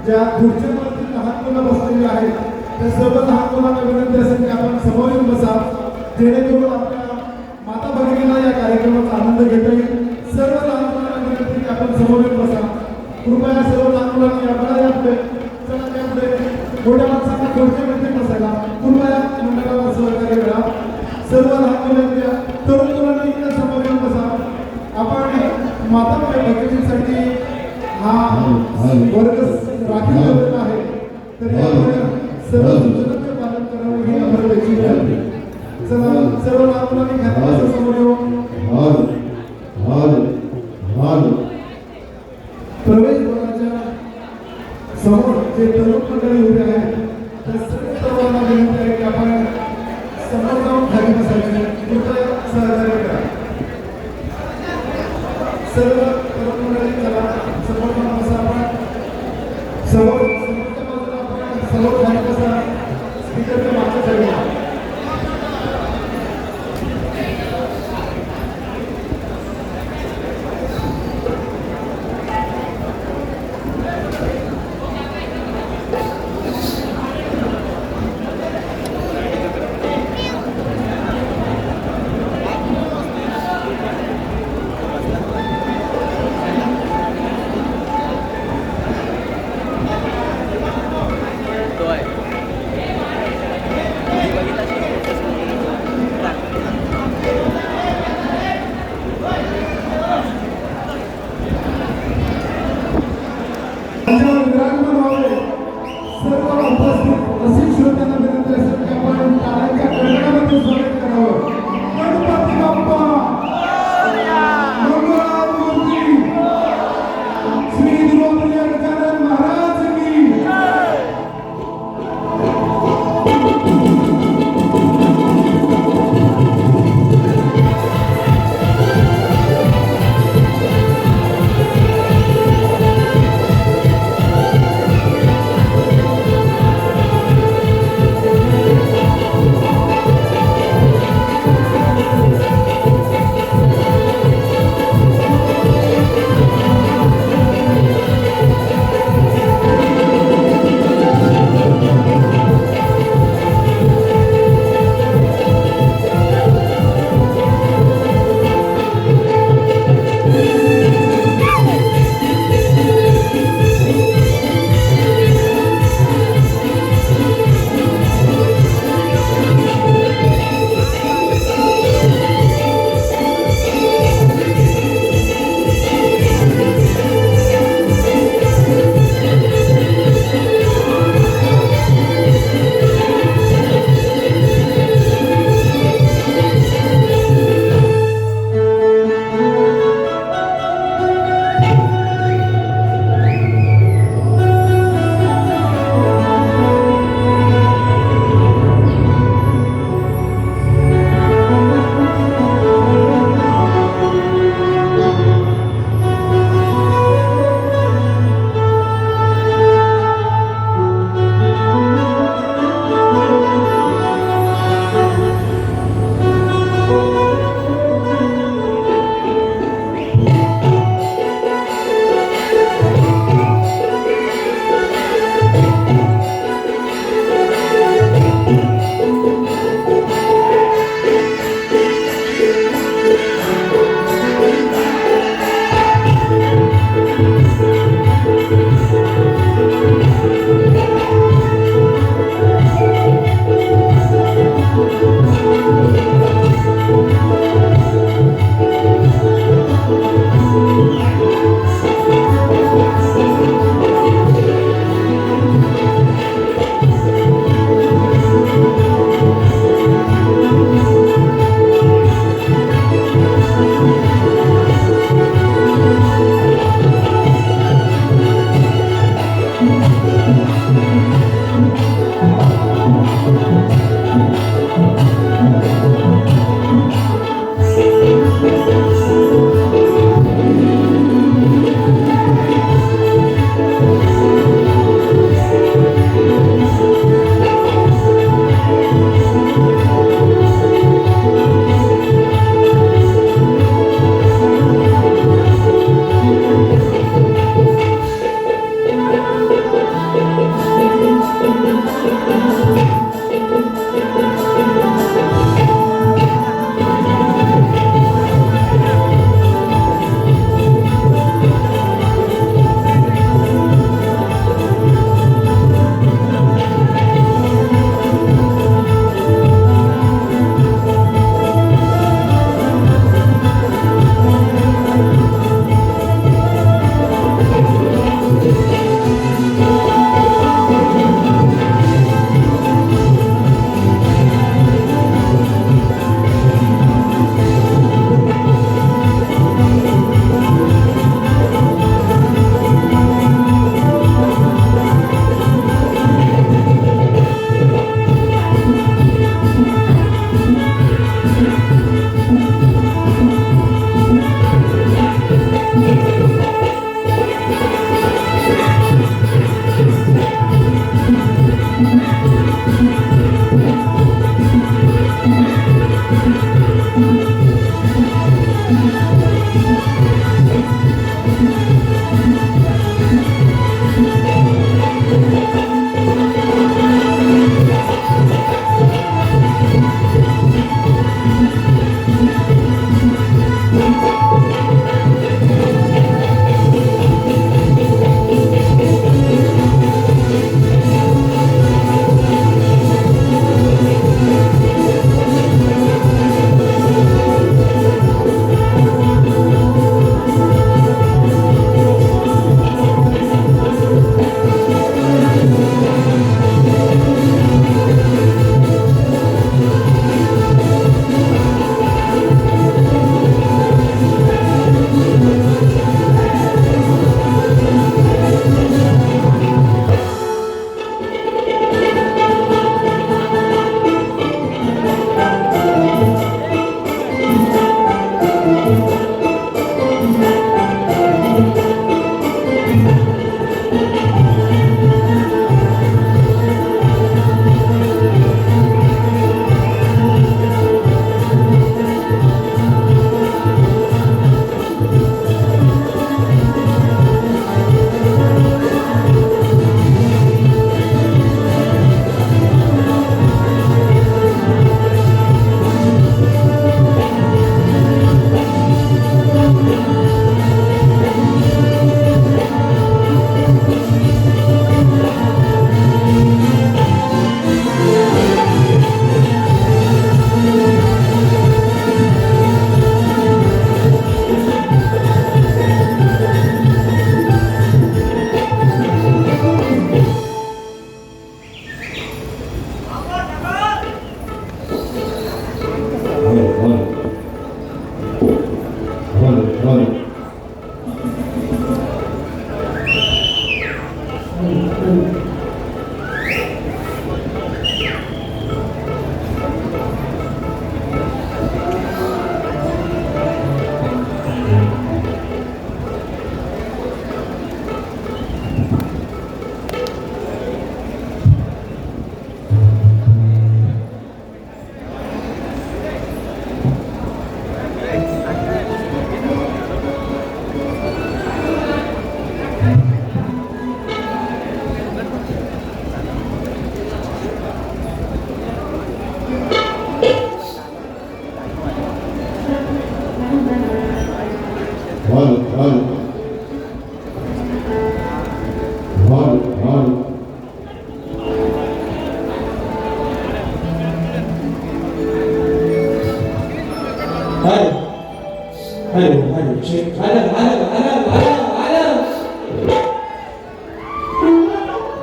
ज्या खुर्च्यांवरती लहान मुलं बसलेली आहेत त्या सर्व लहान मुलांना विनंती असेल की आपण समोर येऊन बसा, जेणेकरून आपल्या माता भगिनीला या कार्यक्रमाचा आनंद घेता येईल. सर्व लहान मुलांना विनंती की आपण समोर येऊन बसा. कृपया सर्व लहान मुलांनी आपल्याला या पुढे चला त्या पुढे मोठ्या माणसांना खुर्चीमध्ये बसायला कृपया मंडळाला सहकार्य करा. सर्व लहान मुलांच्या तरुण मुलांनी इकडे समोर येऊन बसा. आपण माता भगिनीसाठी हा वर्ग राखीव ठेवलेला आहे, तर यामुळे सर्व सूचनांचे पालन करावे ही आम्हाला त्याची आहे. चला सर्व लहान मुलांनी घराच्या समोर येऊन प्रवेशद्वाराच्या समोर जे तरुण मंडळी उभे आहेत त्या सर्व तरुणांना विनंती आहे की आपण समोर जाऊन खाली बसायचे. कृपया सहकार्य करा. सर्व तरुण मंडळी चला समोर जाऊन बसा. आपण समोरच्या बाजूला आपण समोर खाली बसा. स्पीकरच्या मागच्या साईडला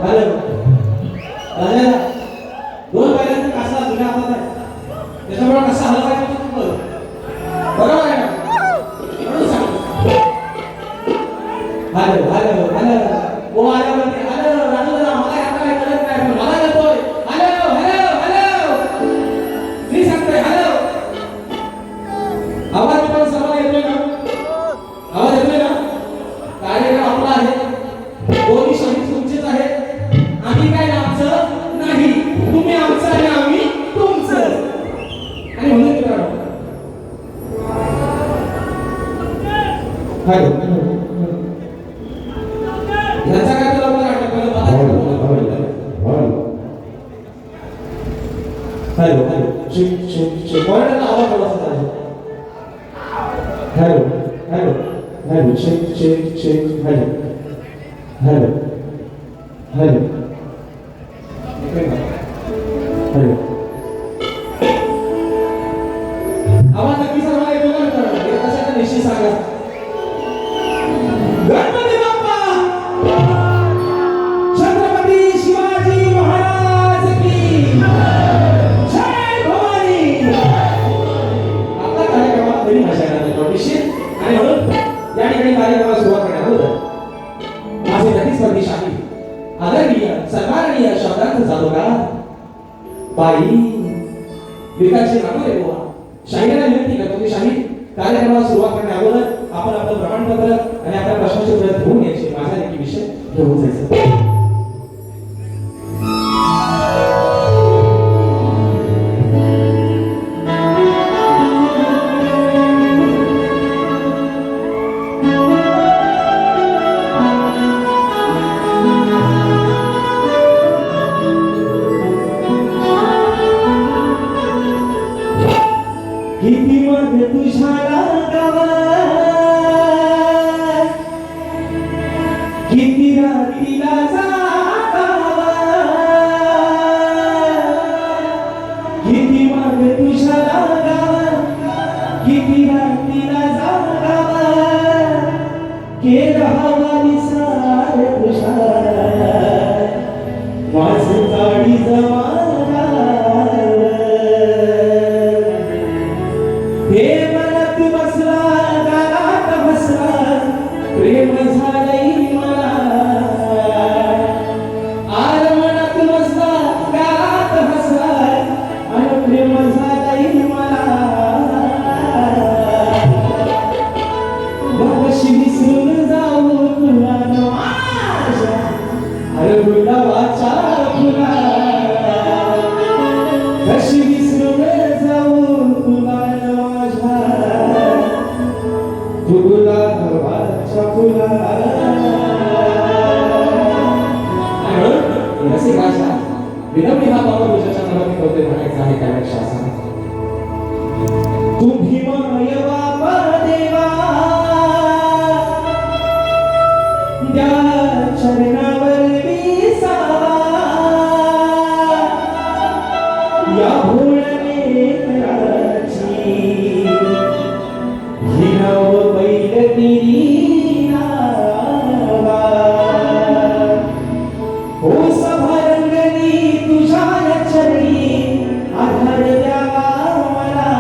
हॅलो राजा दोन पहिल्यांदा कसा जुन्या हातात आहे त्याच्यामुळे कसा हलवायचा बरोबर आहे ना म्हणून सांगतो हॅलो हॅलो हॅलो ओ आला म्हणते हॅलो राजू दादा मला आता काय कळत नाही पण मला येतोय हॅलो हॅलो हॅलो मी सांगतोय हॅलो आवाज पण सर्वांना येतोय ना आवाज येतोय ना कार्यक्रम आपला आहे दोन्ही शहीद तुमचेच आहेत आम्ही काय आमचं नाही तुम्ही आमचं आणि आम्ही तुमचं आणि म्हणून हॅलो ह्याचा काय तुला मला वाटतं हॅलो हॅलो मॉनिटरला आवाज थोडासा hello hello hello check hello hello hello hello आवाज नक्की सर्वांना येतो का मित्रांनो कशाचा निश्चित सांगा गणपती बाप्पा छत्रपती शिवाजी महाराज की जय भवानी आपला कार्यक्रमात तरी भाषा करण्यात निश्चित आणि म्हणून या ठिकाणी कार्यक्रमाला सुरुवात करण्यात होतं माझे प्रतिस्पर्धी शाही आदरणीय सन्माननीय शब्दार्थ जातो का बाई विकासचे नाटो रे बुवा शाहीला विनंती करतो की शाही कार्यक्रमाला सुरुवात करण्या अगोदर आपण आपलं प्रमाणपत्र आणि आपल्या प्रश्नाचे उत्तर घेऊन यायचे माझा नक्की विषय घेऊन जायचं किती मग तुझ्या गावा किती रात्रीला जागावा किती मग तुझ्या गावा किती रात्रीला जागावा केला हवाली सार तुषार माझं गाडी जमा हे मनात बसला गालात बसला प्रेम झालंय मला आर मनात बसला गालात बसला आणि प्रेम झालंय मला मगाशी विसरून जाऊ तुला माझ्या अरे गुलाबाच्या फुला कशी विसरून जाऊ तुला गुलाबाच्या फुला रसिक भाषा विनम्री हा बाबा तुझ्याच्या मनात होते म्हणायचा आहे त्यापेक्षा असा तुम्ही माय बाबा देवा त्या चरणावर विसावा या भोळ्याने कराची हिराव बैल तिरी नावा हो सभारंगणी तुझ्या चरणी आधार द्यावा मला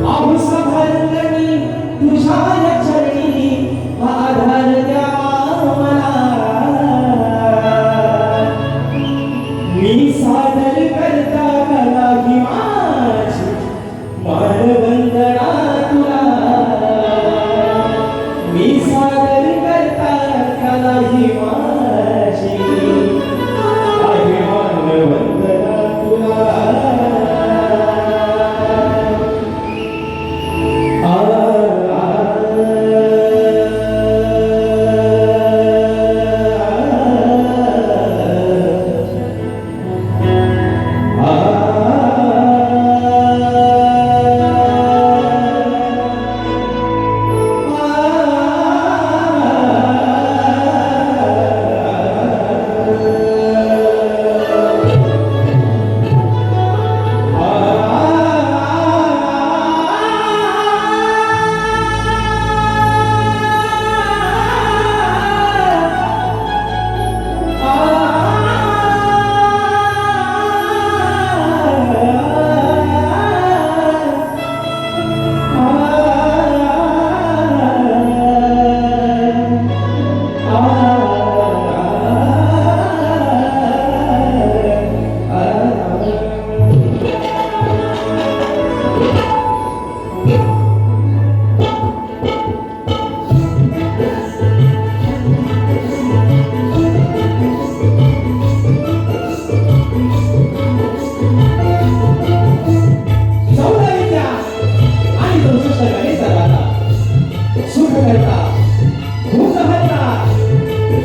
अहो सभारंगणी तुझ्या चरणी आधार द्यावा मला मी सादर करता कला ही माझी मानवंदना तुला मी सादर करता कला ही माझी आहे मानवंदना तुला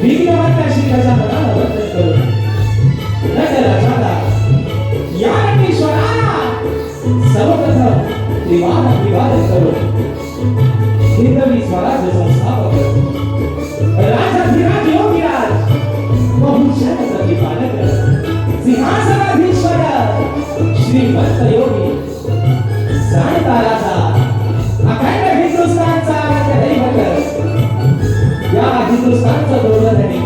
विघ्नहर्ता शिखाच्या मनाला वर्तन करून नटराजाला या नटेश्वराला सर्वप्रथम त्रिवार अभिवादन करून हिंदवी स्वराज्य संस्थापक राजाधिराज योगीराज बहुजन प्रतिपालक सिंहासनाधीश्वर श्रीमंत योगी जाणता राजा अखंड हिंदुस्थानचा दैवत या हिंदुस्थानचा धोरणी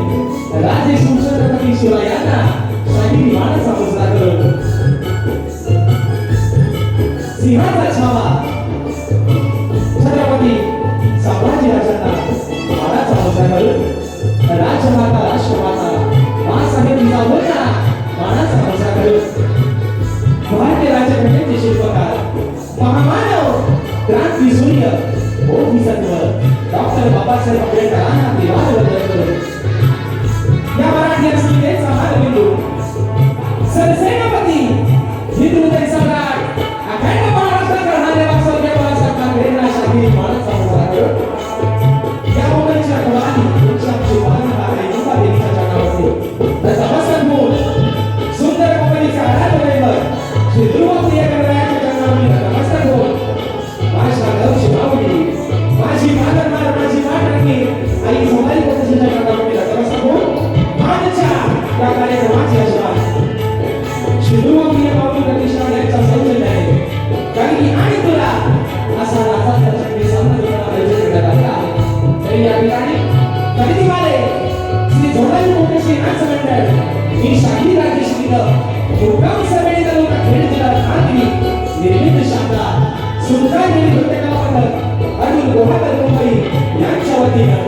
राजे छत्रपती शिवरायांना शाही विमानाचा मुजरा करून सिंहाचा छावा छत्रपती संभाजी राजांना मानाचा मुजरा करून राजमाता राष्ट्रमाता महासाहेबीचा बोलणा मानाचा मुजरा करून भारतीय राज्यघटनेचे शिल्पकार महामानव क्रांती सूर्य बोधिसत्व डॉक्टर बाबासाहेब आंबेडकरांना दिवाळ वंदन करून या मराठी अस्मितेचा हारबिंदू सरसेनापती हिंदू हृदय सम्राट अखंड महाराष्ट्राचा राहणाऱ्या स्वर्गीय बाळासाहेब ठाकरेंना शाही मानाचा मुजरा करून या मुंबईच्या कवानी वृक्षांची पालना आणि मुंबादेवीच्या चरणावरती त्याचा वसंतमूल सुंदर मुंबईचा आराधनेवर श्री ध्रुवप्रिय गणरायाच्या चरणावरती नमस्कार होऊन माझ्या गौशी माऊली माझी मातरमार माझी मातरणी आई सोनाली पद्धतीच्या चरणावरती नमस्कार होऊन आजच्या या कार्यक्रमाची आशीर्वाद श्री ध्रुवप्रिय माऊली प्रतिष्ठान यांच्या सौजन्याने काही आणि तुला असा राजाचा चक्री सामना करण्याचा आयोजन करण्यात आला आहे तरी या ठिकाणी खरेदीवाले श्री जोडाई मोठेशी नाच मंडळ मी शाही राजेश्री मुक्काम सभेने लोक खेळ दिला खात्री निर्मित शाखा सुंदर गेली प्रत्येकाला मंडळ अरुण गोहाकर मुंबई यांच्या वतीनं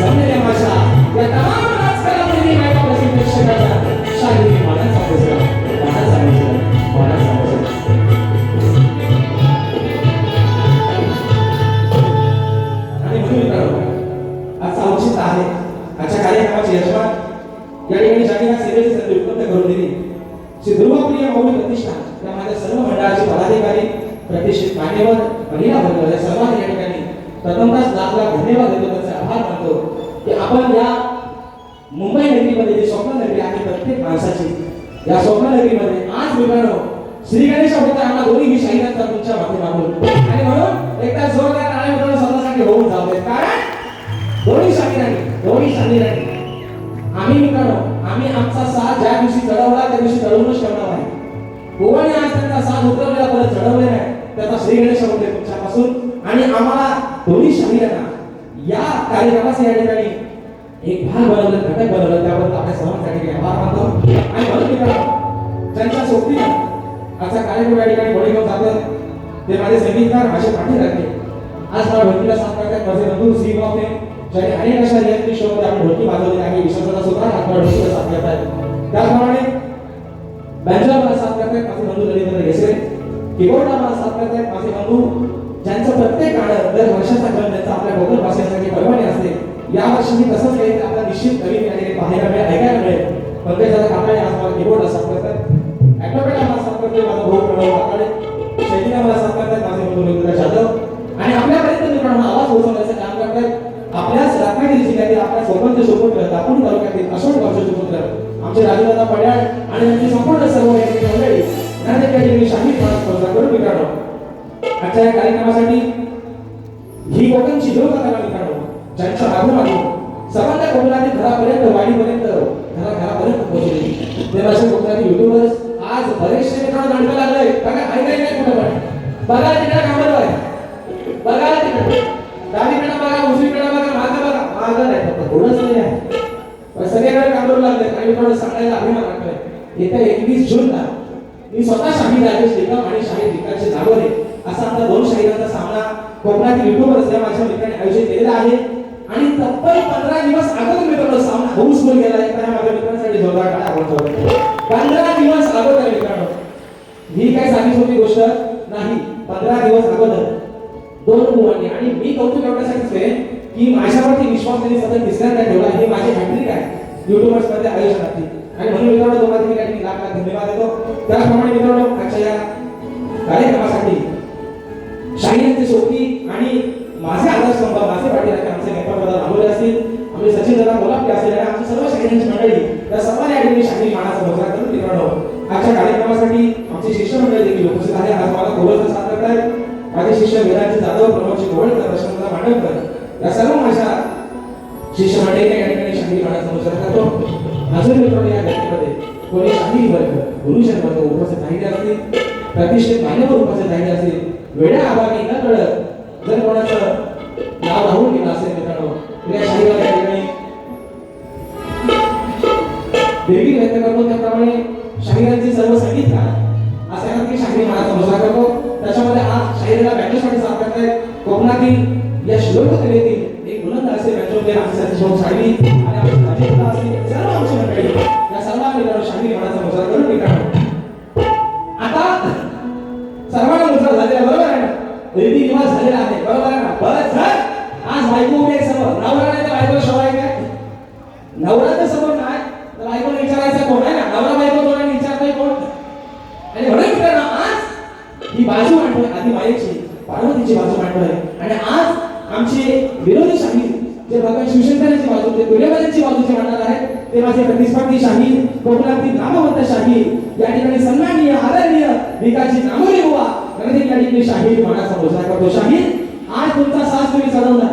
जमलेल्या माझ्या या तमाम राजकारणामध्ये माझ्या प्रसिद्ध प्रेक्षकांना शाही मानाचा मुजरा मानाचा मुजरा मानाचा मुजरा आणि म्हणून आजचा औचित्य आहे आजच्या कार्यक्रमाचे यजमान या ठिकाणी शाखेला सेवेची संधी उपलब्ध करून दिली श्री ध्रुवप्रिय माऊली प्रतिष्ठान या माझ्या सर्व मंडळाचे पदाधिकारी प्रतिष्ठित मान्यवर महिला वर्ग या सर्वांनी या ठिकाणी प्रथमतः लाख धन्यवाद देतो त्यांचे आभार मानतो की आपण या मुंबई नगरीमध्ये जी स्वप्न नगरी आहे प्रत्येक माणसाची या स्वप्न नगरीमध्ये आज मित्रांनो श्री गणेश अवतारांना दोन्ही ही शाहीरांचा तुमच्या माध्यमातून आणि म्हणून एकदा जोरदार टाळ्या मित्रांनो स्वतःसाठी होऊन जाऊ देत कारण दोन्ही शाहीरांनी आम्ही मित्रांनो आम्ही आमचा साथ ज्या दिवशी चढवला त्या दिवशी चढवूनच ठेवणार आहे गोवाने आज त्यांचा साथ उतरवलेला परत चढवले नाही त्याचा श्री गणेश होते तुमच्यापासून आणि आम्हाला दोन्ही शाहीरांना या कार्यक्रमाचे या ठिकाणी एक भाग बनवलं घटक बनवलं त्याबद्दल आपल्या सर्वांसाठी आभार मानतो आणि म्हणून मित्रांनो ज्यांच्या सोबतीनं आजचा कार्यक्रम या ठिकाणी पुढे घेऊन जातात ते माझे संगीतकार माझे पाठी राहते आज मला ढोलकीला साथ करतात माझे बंधू श्री बापे ज्यांनी अनेक अशा रियालिटी शो मध्ये आपण ढोलकी वाजवली आहे विश्वासाचा सुद्धा आपला ढोलकीला साथ करतात त्याचप्रमाणे बँजोला मला साथ करतात माझे बंधू ललित घेसरे कीबोर्डला मला साथ करतात माझे बंधू ज्यांचं प्रत्येक गाणं दर वर्षाचा क्रम त्यांचा आपल्या कोकण भाषेसाठी परवाने असते या वर्षी मी तसंच काही आपला निश्चित नवीन याने पाहायला मिळेल ऐकायला मिळेल पंकजाचा काकाळे आज मला कीबोर्डला साथ करतात ॲक्रोबॅटला मला साथ करते माझा भाऊ प्रणव काकाळे शैलीला मला साथ करतात माझे बंधू रवींद्र जाधव आणि आपल्यापर्यंत मित्रांनो आवाज पोहोचवण्याचं काम करतात आपल्याच रत्नागिरी जिल्ह्यातील आपल्या सोबतचे सुपुत्र दापोली तालुक्यातील अशोक गावचे सुपुत्र आमचे राजूदादा पड्याळ आणि त्यांची संपूर्ण सर्व मंडळी यांनी त्या ठिकाणी शाही स्पर्धा करून मित्रांनो आजच्या या कार्यक्रमासाठी ही कोकणची लोककला मित्रांनो ज्यांच्या माध्यमातून सर्वांना कोकणातील घरापर्यंत वाडीपर्यंत घरापर्यंत पोहोचली ते माझ्या कोकणातील युट्यूबर्स आज बरेचसे मित्रांनो नाटकं लागलंय बघा ऐकायला नाही कुठं पण बघा तिकडे कामाला आहे बघा तिकडे डावीकडे बघा उजवीकडे बघा मागं नाही फक्त थोडंच नाही आहे पण सगळीकडे कामाला लागले आणि थोडं सांगायला अभिमान वाटतोय येत्या 21 जूनला मी स्वतः शाही राजेश निकम आणि शाही विकासचे नागोरे असा आमचा दोन शाहिरांचा सामना कोकणातील युट्यूबर्स या माझ्या मित्रांनी आयोजित केलेला आहे आणि तब्बल 15 दिवस अगोदर मित्रांनो सामना हाऊसफुल गेला आहे त्या माझ्या मित्रांसाठी जोरदार टाळ्या वाजवतो 15 दिवस अगोदर मित्रांनो ही काय साधी सोपी गोष्ट नाही 15 दिवस अगोदर दोन मुलांनी आणि मी कौतुक एवढ्यासाठीच आहे की माझ्यावरती विश्वास त्यांनी सतत तिसऱ्यांदा ठेवला हे माझे हॅट्रिक आहे युट्यूबर्स मध्ये आयोजनाची आणि म्हणून मित्रांनो तुम्हाला मी काही लाख धन्यवाद देतो त्याचप्रमाणे मित्रांनो आजच्या या कार्यक्रमासाठी शाहीरांची सोबती आणि माझे आदर्शस्तंभ माझे पाठीराखे आमचे नेता प्रधान आंबोले असतील आपले सचिन दादा कोल्हापूर असलेले आणि आमची सर्व शाहिरांची मंडळी त्या सर्वांनी या ठिकाणी शाहिरी मानाचा मुजरा करून मित्रांनो आजच्या कार्यक्रमासाठी आमचे शिष्यमंडळ देखील उपस्थित आहे. आज मला कोरोचा साथ करत आहेत माझे शिष्य वेदांचे जाधव, प्रमोदजी गोवळकर, प्रशांत मांडवकर या सर्व माझ्या शिष्यमंडळीने या ठिकाणी शाहिरी मानाचा मुजरा करतो. अजून मित्रांनो या घटनेमध्ये कोणी शाहिरी वर्ग, गुरुजन वर्ग उपस्थित राहिले असतील, प्रतिष्ठित मान्यवर उपस्थित राहिले असतील, वेळा अभावी न कळत जर कोणाचं नाव राहून गेलं असेल मित्रांनो तर या शाहिरीला या ठिकाणी देवी व्यक्त करतो. त्याप्रमाणे शाहिरांचे सर्व संगीतकार असा आहे की शाहिरी मानाचा मुजरा करतो. त्याच्यामध्ये आज शाहिरीला बँजोसाठी साथ करतायत कोकणातील या श्लोककलेतील एक बुलंद असे बँजोचे आमचे सतीश साळवी आणि आमचे अजितदा असतील सर्व आमची मंडळी या सर्व मित्रांनो शाहिरी मानाचा मुजरा करून मित्रांनो आता सर्वांना मुजरा झालेला बरोबर आहे ना, रीती रिवाज झालेला आहे बरोबर आहे ना. बरं जर आज बायको उभे समोर नवरा नाही तर बायको शोभाय काय, नवरा तर समोर नाही तर बायकोला विचारायचं कोण आहे ना, नवरा बायको दोघांनी विचारतोय कोण. आणि म्हणून मित्रांनो आज ही बाजू मांडतोय आधी मायेची पार्वतीची बाजू मांडतोय आणि आज आमचे विरोधी शाहीर जे भगवान शिवशंकरांची बाजू जे तुलेबाजांची बाजू जे मांडणार आहेत ते माझे प्रतिस्पर्धी शाहीर कोकणातील नामवंत शाहीर या ठिकाणी सन्माननीय आदरणीय विकासजी नामोरे बुवा यांनी या ठिकाणी शाहीर मानाचा मुजरा करतो. शाहीर आज तुमचा साज तुम्ही चढवला,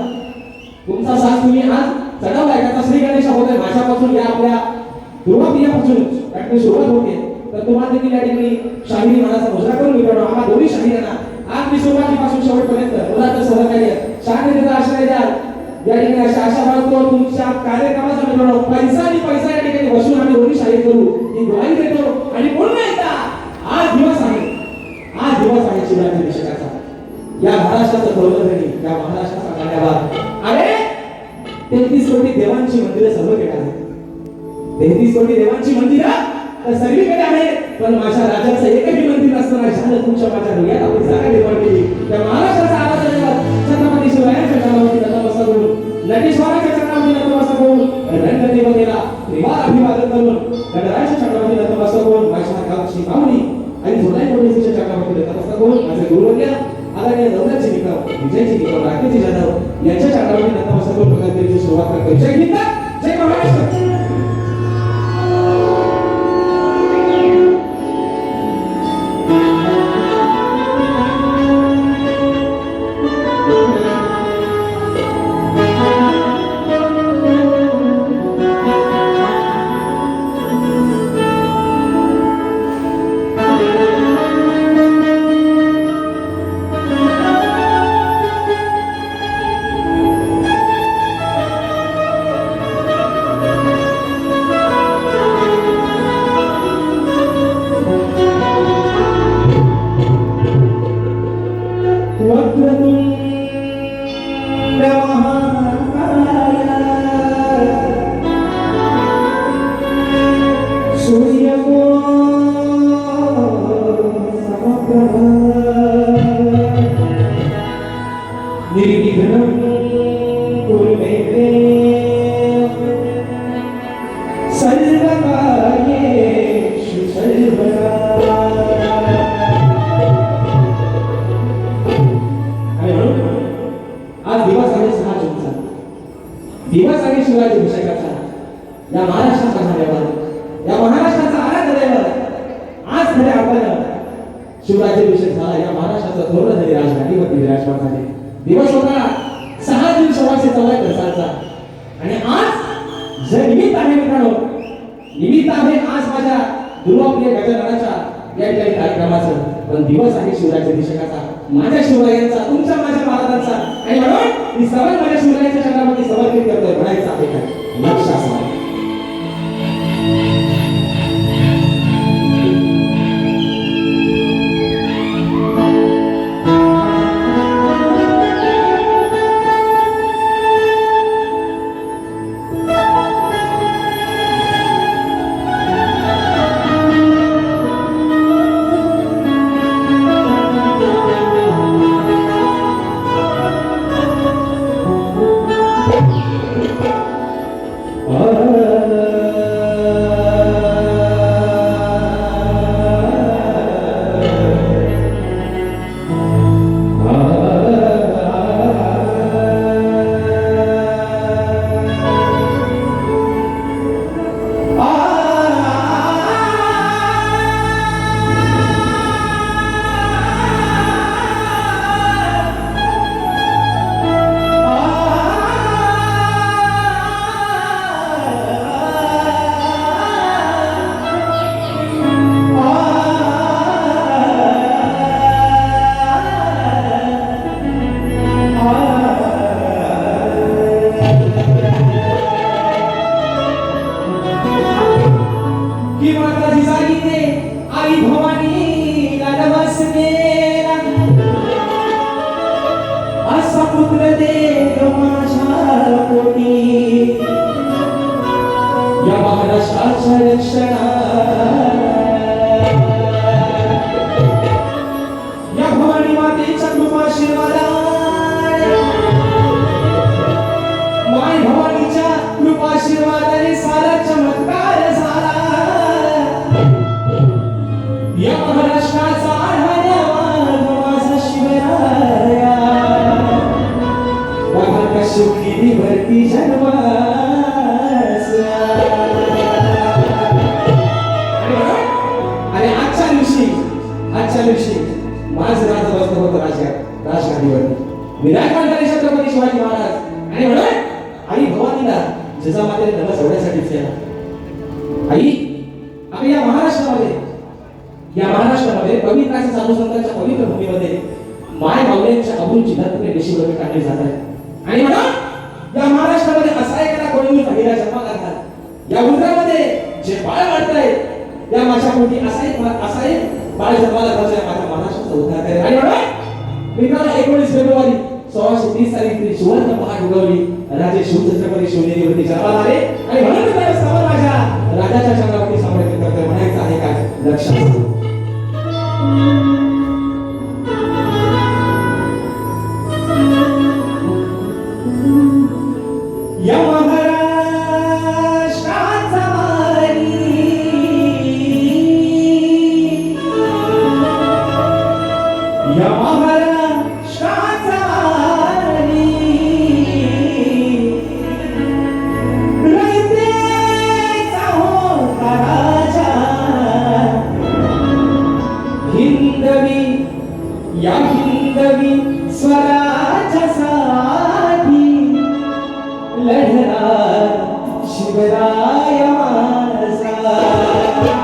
तुमचा साज तुम्ही आज चढवलाय का श्री गणेश होते माझ्यापासून या आपल्या ध्रुवप्रियापासून या ठिकाणी सुरुवात होते तर तुम्हाला देखील या ठिकाणी शाहिरी मानाचा मुजरा करून मिळतो. आम्हा दोन्ही शाहिरांना आज मी सुरुवातीपासून शेवटपर्यंत मुलाचं सहकार्य शाहिरीचा आश्रय द्याल या ठिकाणी आशा बाळगतो. तुमच्या कार्यक्रमाचा मित्रांनो पैसा आणि पैसा या ठिकाणी बसून आम्ही दोन्ही शाहीर करू ही ग्वाही देतो. आणि पुन्हा एकदा आज दिवस आहे, आज दिवस आहे शिवरात्री अभिषेकाचा. या महाराष्ट्राचं गौरवधनी या महाराष्ट्राचा मान्यवर अरे 33 कोटी देवांची मंदिरं सर्वकडे आहेत. 33 कोटी देवांची मंदिरं तर सर्वीकडे आहेत पण माझ्या राजाचं एकही मंदिर नसताना झालं तुमच्या माझ्या डोळ्यात आपली जागा निर्माण केली. त्या महाराष्ट्राचा आवाज छत्रपती शिवरायांच्या चरणावरती नतमस्तक होऊन नटेश्वराच्या चरणावरती नतमस्तक होऊन रंगदेवतेला त्रिवार अभिवादन करून गणरायाच्या चरणावरती नतमस्तक होऊन माझ्या गावची माऊली आणि झोलाई पोलिसच्या चरणावरती नतमस्तक होऊन माझे गुरुवर्य आदरणीय दौलतजी निकम, विजयजी निकम, राकेशजी जाधव यांच्या चरणावरती नतमस्तक होऊन प्रगतीची सुरुवात करतो. जय हिंद, जय महाराष्ट्र. दिवस आहे शिवाजी अभिषेकाचा. या महाराष्ट्राचा मान्यवर, या महाराष्ट्राचा आराध्य दैवत आज खरे आपण शिवराज्याभिषेक झाला. या महाराष्ट्राचा धोरणधारी राजघाटीवरती विराजमान झाले. दिवस होता 6 जून 1674 सालचा आणि आज जे निमित्त आहे मित्रांनो, निमित्त आहे आज माझ्या दुर्वाप्रिय गजाननाच्या या ठिकाणी कार्यक्रमाचं. पण दिवस आहे शिवराज्याभिषेकाचा, माझ्या शिवरायांचा, तुमच्या माझ्या महाराजांचा. आणि म्हणून मी सवय माझ्या शिवरायांच्या चरणामध्ये समर्पित करतोय. म्हणायचं आहे काय लक्ष असणार. Oh आई भवानी नवस गेला असा पुत्र देव माझ्या पोटी या महाराष्ट्राच्या रक्षणा या भवानी मातेच्या कृपाशीर्वादाने माय भवानीच्या कृपाशीर्वादाने सारा चमत्कार झाला या महाराष्ट्राचा आढावा माझा शिवराया बघा कशी भरती जन्मास आणि आजच्या दिवशी माझं राज बसत होतं राजगादीवरती विराजमान झाले छत्रपती शिवाजी महाराज आणि म्हणून आई भवानीला जिजामातेने नवस एवढ्यासाठी केला आई आम्ही या महाराष्ट्रामध्ये पवित्र अशा साधू संतांच्या पवित्र भूमीमध्ये माय माऊलींच्या अबूंची धरती देशीवरती काढली जात आहे आणि म्हणून या महाराष्ट्रामध्ये असा एखादा कोणी पहिला जन्म घालतात या उंदरामध्ये जे बाळ वाढतायत या माझ्या पोटी असा एक बाळ जन्माला घालतोय माझ्या महाराष्ट्राचा उद्धार करेल आणि म्हणून मित्रांनो 19 फेब्रुवारी 1630 साली सुवर्ण पहाट उगवली राजे शिवछत्रपती शिवनेरीवरती जन्माला आले आणि म्हणून मित्रांनो समोर माझ्या राजाच्या चंद्रावरती समर्पित करतोय म्हणायचं आहे काय लक्षात या महाराष्ट्राचा वारी या महाराष्ट्राचा वारी रयतेचा होता राजा हिंदवी या हिंदवी स्वराज्यासाठी लढला शिवराय माझा राजा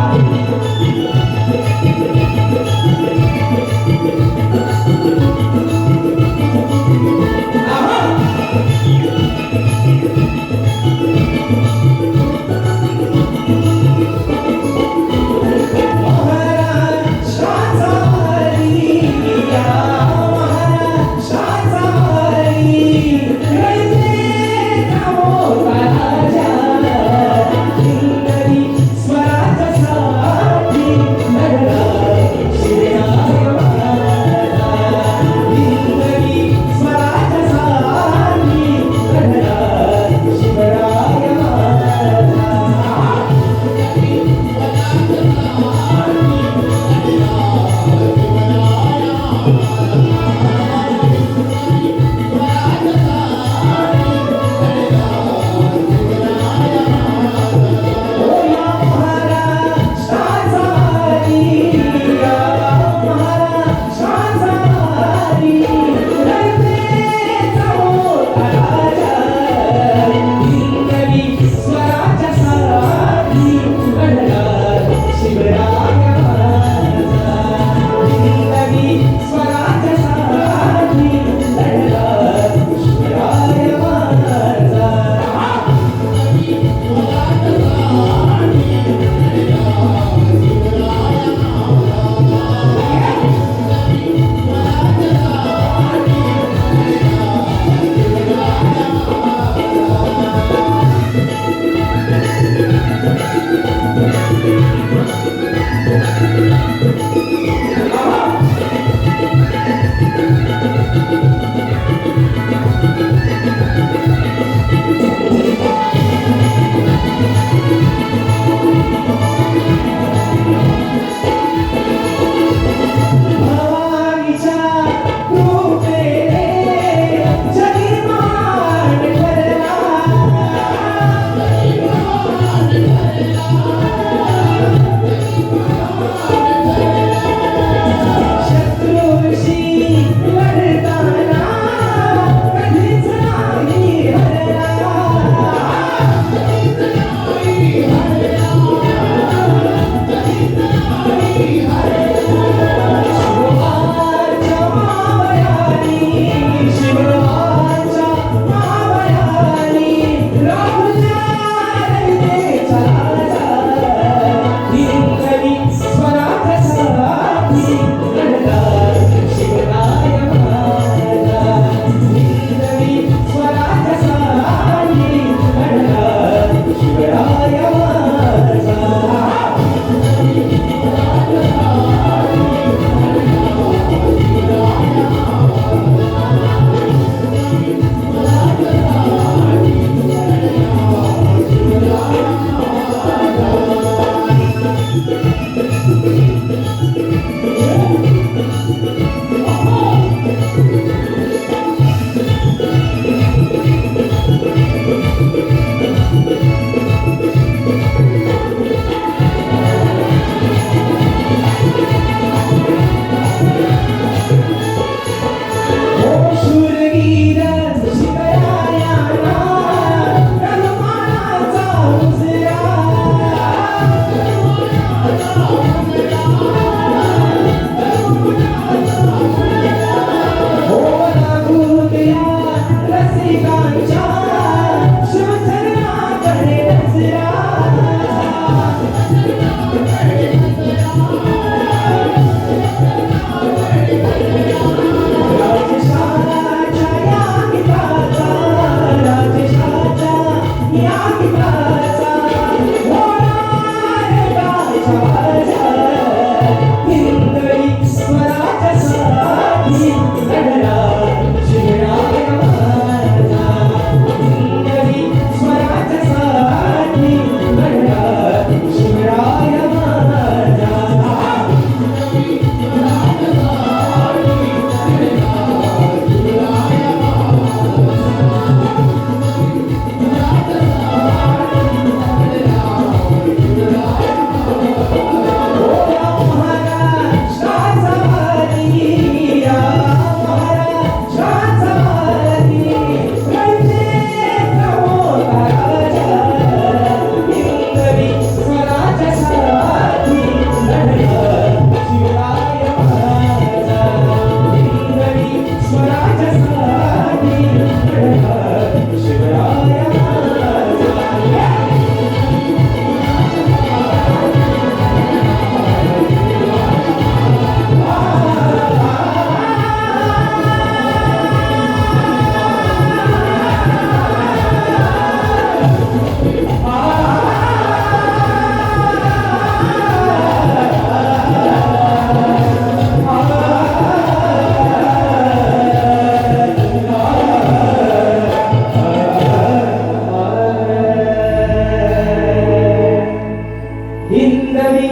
हिंदवी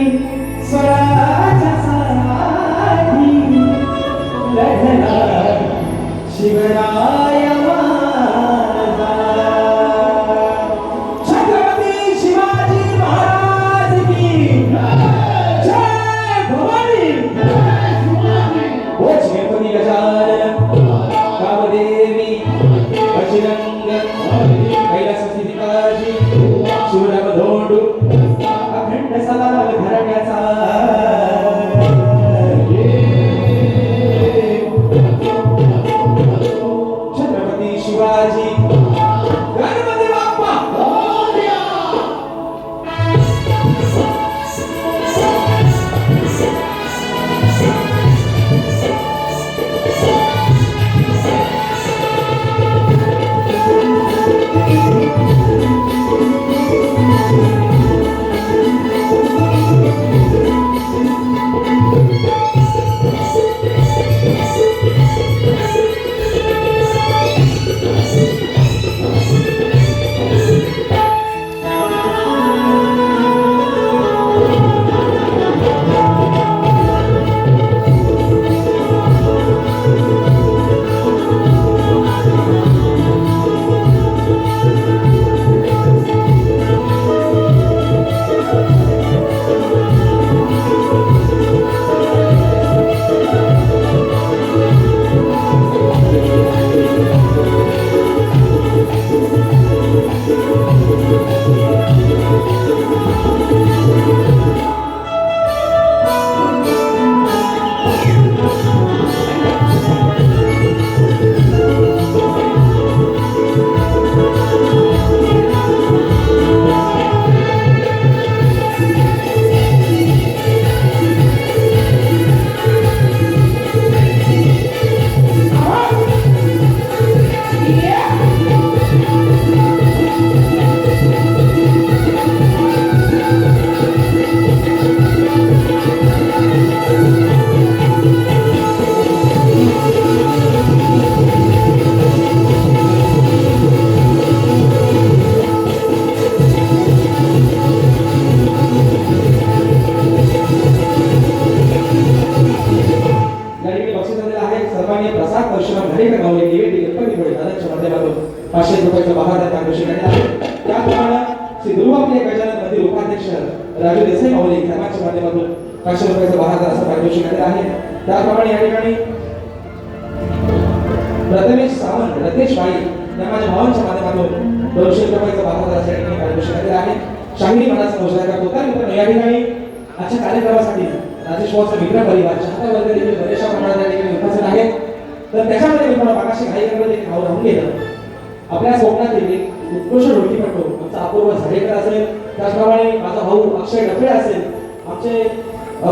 स्वराज्यासाठी लढला शिवराय माझा. छत्रपती शिवाजी महाराज की जय भवानी. ओ छत्रपती गजानन कामदेवी बजरंग कैलासवासी शिवराम धोंडू अखंड सलाल घराण्याचा छत्रपती शिवाजी गणपती बाप्पा. सर्वांनी प्रसाद परशुराम घडेकर गावले निवेदी गणपती पुढे दादांच्या माध्यमातून 500 रुपयाचा बहादर दानवशी करण्यात आले. त्याचप्रमाणे श्री दुर्वाप्रिय गजानन मंदिर उपाध्यक्ष राजू देसाई माऊली साहेबांच्या माध्यमातून 500 रुपयाचा बहादर असं पारितोषिक करण्यात आहे. त्याचप्रमाणे या ठिकाणी प्रथमेश सावंत रतेश बाई या माझ्या भावांच्या माध्यमातून 200 रुपयाचा बहादर असं ठिकाणी पारितोषिक करण्यात आहे. शाहिरी मनाचा मोजला करतो. तर मित्रांनो या ठिकाणी आजच्या कार्यक्रमासाठी राजेश भाऊचा मित्र परिवार चाहता वर्ग देखील बरेचशा प्रमाणात या ठिकाणी उपस्थित आहेत. तर त्याच्यामध्ये मित्रांनो मागाशी घाई करण्यात एक भाव राहून गेलं. आपल्या कोकणातील एक उत्कृष्ट ढोलकीपटू आमचा अपूर्व झाडेकर असेल, त्याचप्रमाणे माझा भाऊ अक्षय डफळे असेल, आमचे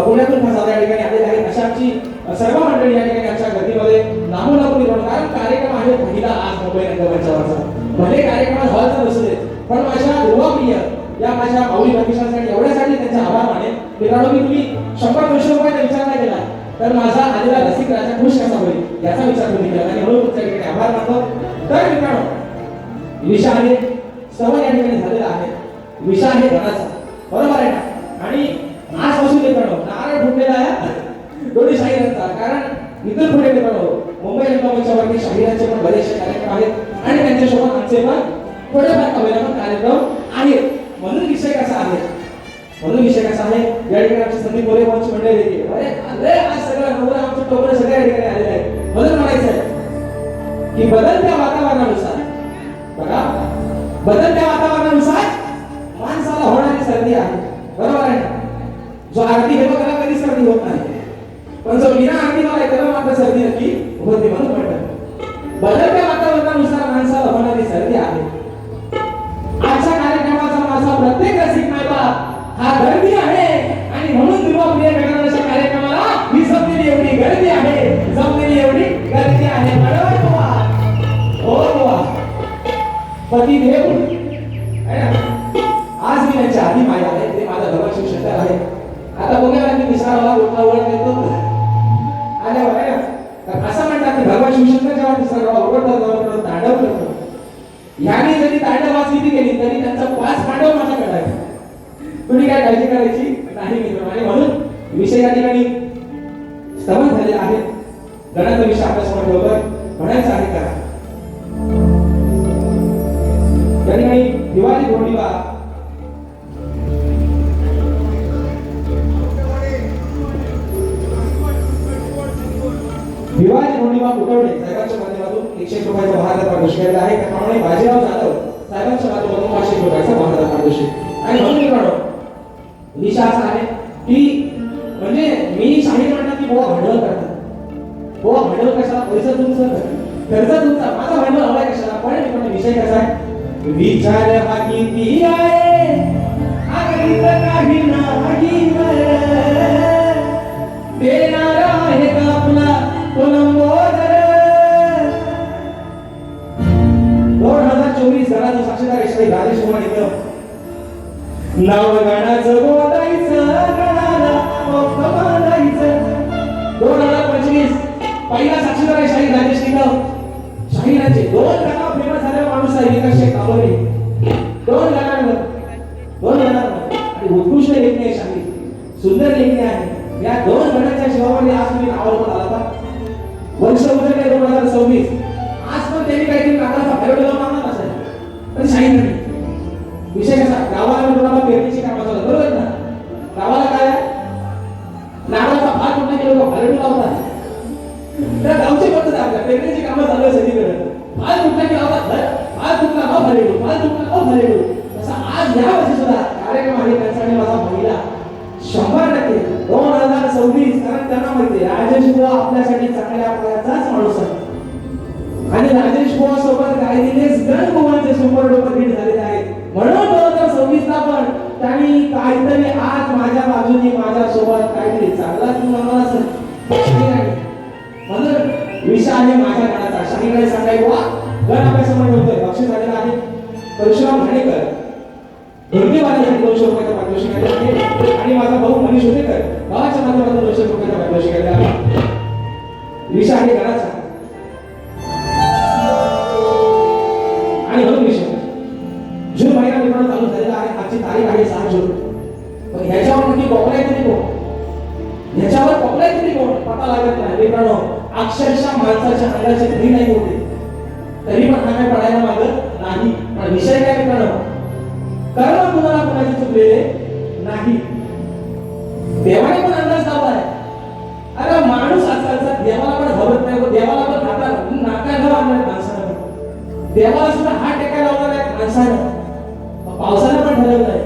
पुण्यातून खास या ठिकाणी आलेले आहेत. अशा आमची सर्व मंडळी या ठिकाणी आमच्या गर्दीमध्ये लांबून कारण कार्यक्रम आहे पहिला आज मुंबई रंगमंचावरचा. भले कार्यक्रमात हॉलचा नसू दे, पण माझ्या दुर्वाप्रिय या माझ्या माऊली भक्तिशांसाठी एवढ्यासाठी त्यांचे आभार मानेन. मित्रांनो मी तुम्ही 100-200 रुपयाचा विचार नाही केला तर माझा आलेला रसिक राजा खुश कसा होईल याचा विचार तुम्ही केला आणि म्हणून तुमच्या ठिकाणी आभार मानतो. तर मित्रांनो विषय आहे सवय या ठिकाणी झालेला आहे. विषय आहे गणाचा, बरोबर आहे ना? आणि आजपासून मित्रांनो नारळ फुटलेला आहे दोन्ही शाहिरांचा. कारण इथून पुढे मित्रांनो मुंबई रंगमंचावरती शाहिरांचे पण बरेचसे कार्यक्रम आहेत आणि त्यांच्यासोबत आमचे पण थोडेफार अवेलेबल कार्यक्रम आहेत. म्हणून विषय कसा आहे या ठिकाणी आमचे संदीप बोरे मंच मंडळी देखील अरे आज सगळं नवरा आमचं टोपलं सगळ्या ठिकाणी आलेलं आहे. म्हणून म्हणायचं आहे की बदलत्या वातावरणानुसार बघा बदलत्या वातावरणानुसार माणसाला होणारी सर्दी आहे, बरोबर आहे ना? जो आरती घेतो त्याला कधी सर्दी होत नाही, पण जो विना आरती मला त्याला मात्र सर्दी नक्की होते. म्हणून म्हणतात बदलत्या वातावरणानुसार माणसाला होणारी सर्दी आहे. आजच्या कार्यक्रमाचा माझा प्रत्येक रसिक मायबाप हा गर्दी आहे आणि म्हणून दुर्वाप्रिय गणरायाच्या कार्यक्रमाला ही जमलेली एवढी गर्दी आहे, जमलेली एवढी गर्दी आहे. हो पती देव आहे ना? मागण्याच्या आधी माया आहे ते माझा भगवान शिवशंकर आहे. आता बघूया मी तिसरा ओळख देतो आल्या बघा ना. असं म्हणतात की भगवान शिवशंकर जेव्हा तिसरा ओळखतात तांडव करतो. याने जरी तांडवास किती केली तरी त्यांचा 5 पांडव माझ्याकडे आहे. तुम्ही काय काळजी करायची नाही मित्र. आणि म्हणून विषय या ठिकाणी स्तवन झाले आहे. गणाचा विषय आपल्यासमोर ठेवतोय म्हणायचं आहे का या ठिकाणी दिवाळी पौर्णिमा उठवणे साहेबांच्या माध्यमातून 101 रुपयाचा महाराज पारितोषिक केलेला आहे. त्याप्रमाणे बाजीराव जाधव साहेबांच्या माध्यमातून 500 रुपयाचा महाराज पारितोषिक. आणि म्हणून मित्रांनो विषय असा आहे की म्हणजे मी शाहीर म्हणतात की बोवा भांडवल करतात. बोवा भांडवल कशाला? पैसा तुमचा खर्च तुमचा, माझा भांडवल हवाय कशाला? पण विषय कसा आहे विचार हा किती आहे आगीत काही नाही देणारा आहे का आपला तो लंबोदर. 2024 गणाचा साक्षीदार यशवंत राजेश कुमार इथं नाव गाण्याचं बोलायचं गणाला मांडायचं. 2025 पहिला साक्षीदार आहे शाहीर राजेश निकम. शाहिराचे 2 गाणं फेमस झालेला माणूस आहे विकास शेख काबोरे. 2 गाण्यांवर आणि उत्कृष्ट लेखणी आहे शाहीर, सुंदर लेखणी आहे. या 2 गाण्यांच्या शिवामध्ये आज तुम्ही नावावर आला का? वर्ष उजळले 2026. आज पण त्यांनी काहीतरी नागाचा फॅरोडे लावून आणला असेल पण शाहीर नाही. विषय कसा गावाला तुम्हाला पेरणीची कामं चालू बरोबर ना. गावाला काय नागाचा भात कुठे लोक फॅरोडे लावतात. त्या गावची पद्धत आपल्या पेरणीची कामं चालू आहे सगळीकडे. भात कुठला की लावतात भात कुठला भाव फॅरोडे भात कुठला भाव फॅरोडे. तसं आज या वर्षी सुद्धा कार्यक्रम आहे त्यांच्याकडे माझा महिला 100% 2026. कारण त्यांना माहिती आहे राजेश बुवा आपल्यासाठी चांगल्या प्रकारचाच माणूस आहे. आणि राजेश बुवा सोबत काही दिवस गणगोवांचे सुपर डुपर हिट झालेले आहेत. म्हणून 2026 ला पण त्यांनी काहीतरी आज माझ्या बाजूने माझ्या सोबत काहीतरी चांगला तुम्हाला असेल. म्हणून विषय आहे माझ्या गणाचा. शाहीकडे सांगायला गण आपल्यासमोर ठेवतोय. बक्षीस झालेला आहे परशुराम घाणेकर धोरणीवाल्यासाठी 200 रुपयाचा पारितोषिक आहे. आणि माझा भाऊ मनीष होतेकर गावाच्या माध्यमातून 200 रुपयाचा पारितोषिक आहे. विषय आहे गणाचा. आणि म्हणून विषय जून महिना मित्रांनो चालू झालेला आहे. आजची तारीख आहे 6 जून. पण ह्याच्यावर नक्की पॉप्युलर तरी कोण? ह्याच्यावर पॉप्युलर तरी कोण पता लागत नाही मित्रांनो. अक्षरशः माणसाच्या अंगाची घडी नाही होते तरी पण हा काय पडायला मागत नाही. पण विषय काय मित्रांनो कर्म तुम्हाला कोणाचे चुकलेले नाही. देवाने पण अंदाज लावलाय. अरे माणूस आजकालचा देवाला पण घाबरत नाही. देवाला पण नाका न आणणार माणसानं. देवाला सुद्धा हात टेकायला लावणार आहे माणसानं. पावसानं पण ठरवलंय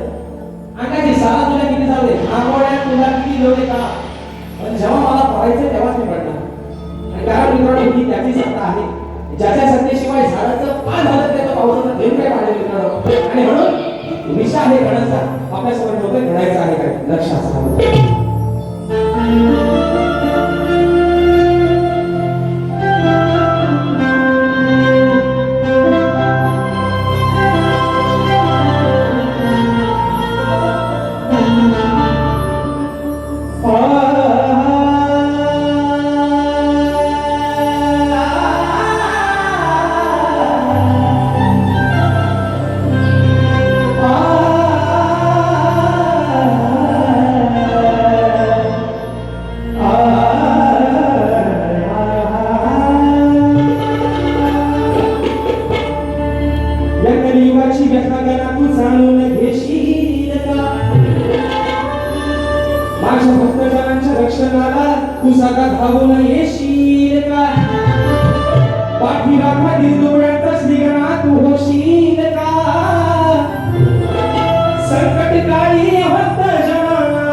अंगाची साला तुला किती जाऊ दे आंघोळ्या तुला किती जाऊ दे का. पण जेव्हा मला पडायचं तेव्हाच मी पडणार. आणि कारण मित्रांनो ही त्याची सत्ता आहे. ज्याच्या सत्तेशिवाय झाडाचं पान झालं त्याचं पावसाचं थेंब काय पाडेल मित्रांनो. आणि म्हणून विषय आहे गणाचा आपल्यासमोर ठेवतोय. घडायचं आहे काय लक्षात ठेवा. तू सगळा धावून येशील का? पाठीला खाली डोळ्यातच निघणा तू होशील का? संकट काळी होत जमाना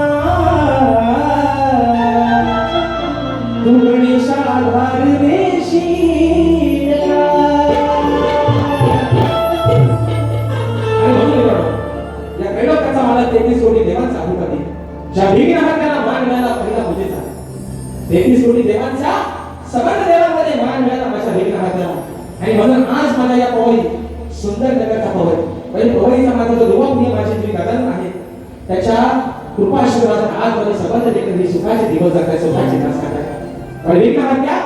तू गणेशा आधार देशील का? आणि म्हणून या कैलोकाचा मला 33 कोटी देवांचा अधिपती ज्या विघ्नहर त्याला मान मिळाला पहिला पूजेचा. 33 कोटी देवांच्या सगळ्या देवांमध्ये मान मिळाला माझ्या विघ्नहराला. आणि म्हणून आज मला या पवई सुंदर नगरचा पवई पवईचा माझा जो रुबाब माझी जी गजानन आहे कृपाशीर्वाद आजमध्ये संबंध देखील सुखाचे दिवस जातात सुखाचे तास जातात पण एक म्हणत्या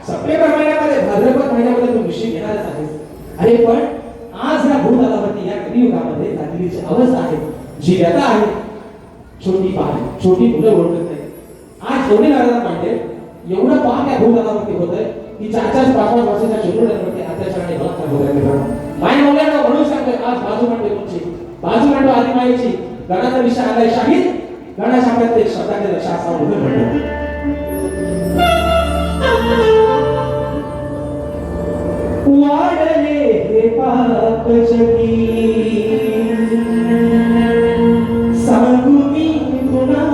सप्टेंबर महिन्यामध्ये भाद्रपद महिन्यामध्ये तू निश्चित घेणारच आहेस अरे पण आज या भूतलावरती या कलियुगामध्ये झालेली अवस्था आहे जी व्यथा आहे छोटी मुलं ओळखत नाही आज एवढे नाराज मांडते एवढं पाप या भूतलावरती होतंय की 4-5 वर्षाच्या चिमुरड्यांवरती अत्याचाराने बलात्कार होत आहे माय मौलाना म्हणून सांगतोय आज बाजू मांडते तुमची बाजू मांडो आधी मायेची गणाचा विषय आलाय शाहीर गणा शाब्दात एक शब्दाचे लक्ष असावं म्हणून म्हणतो वाढले हे पाप जगी सांगू मी गुन्हा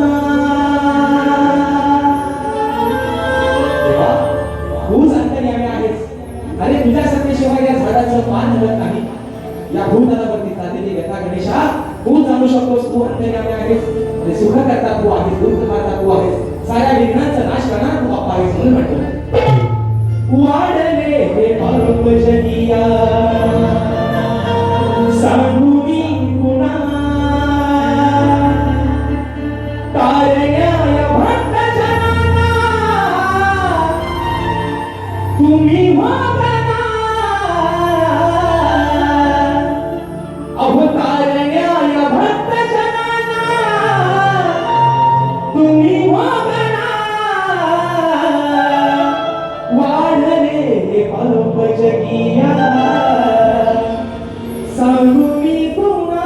तूच अंतर्यामी आहेस अरे तुझ्यासारख्याशिवाय या झाडाचं पान हलत नाही या भूतलावरती चाललेली व्यथा गणेशा तू जाणू शकतोस तू अंतर्यामी आहेस अरे सुख करता तू आहेस दुःख करता तू आहेस साऱ्या विघ्नांचा नाश करणार तू बाप्पा आहेस म्हणून म्हणतो वाढले हे पाप जगिया सांगू मी गुन्हा तारण्या भक्त जनाना तुम्ही वागना अवतारण्या भक्त जनाना तुम्ही वागना वाढले हे पाप जगिया सांगू मी गुन्हा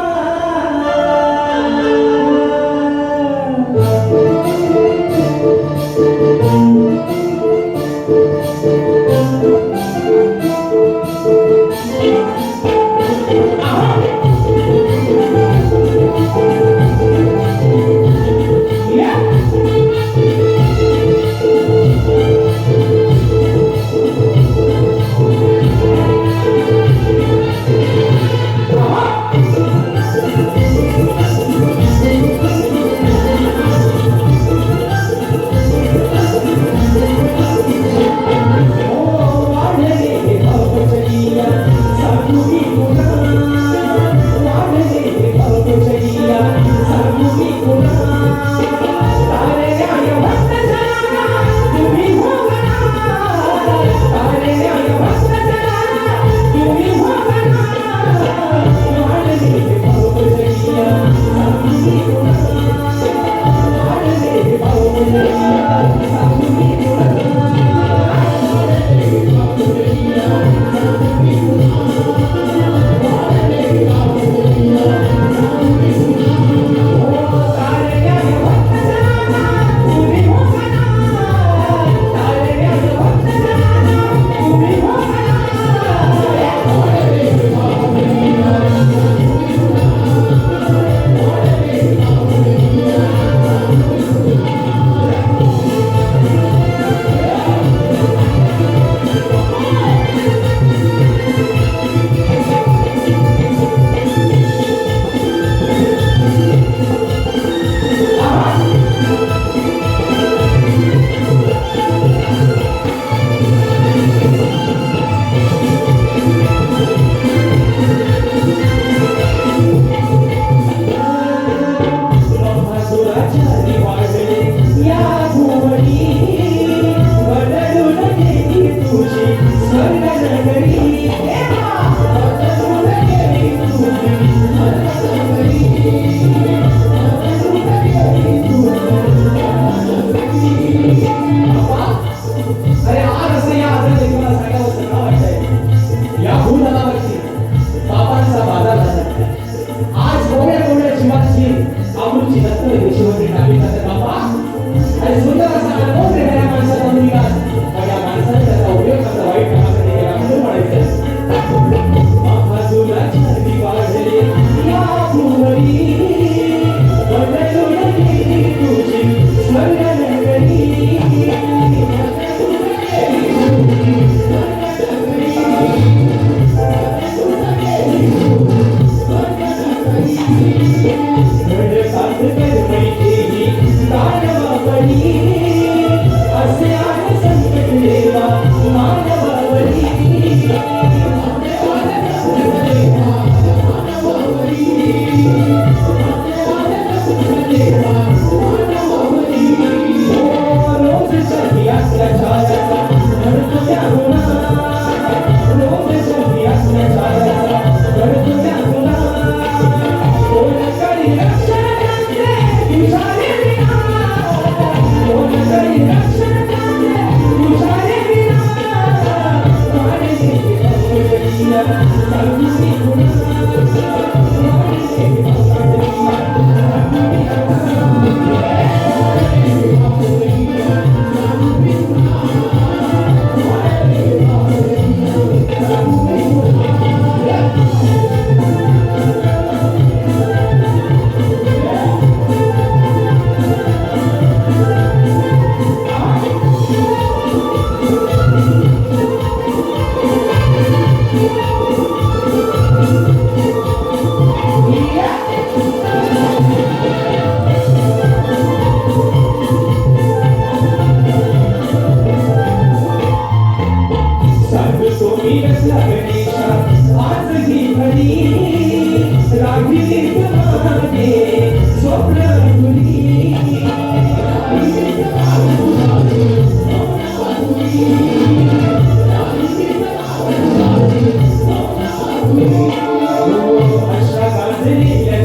Yeah.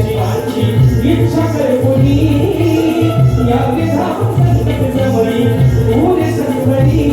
जीवाची इच्छा कर कोणी या विधान संकट जमली पुरे संकटी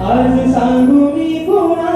आज सांगू मी कोणा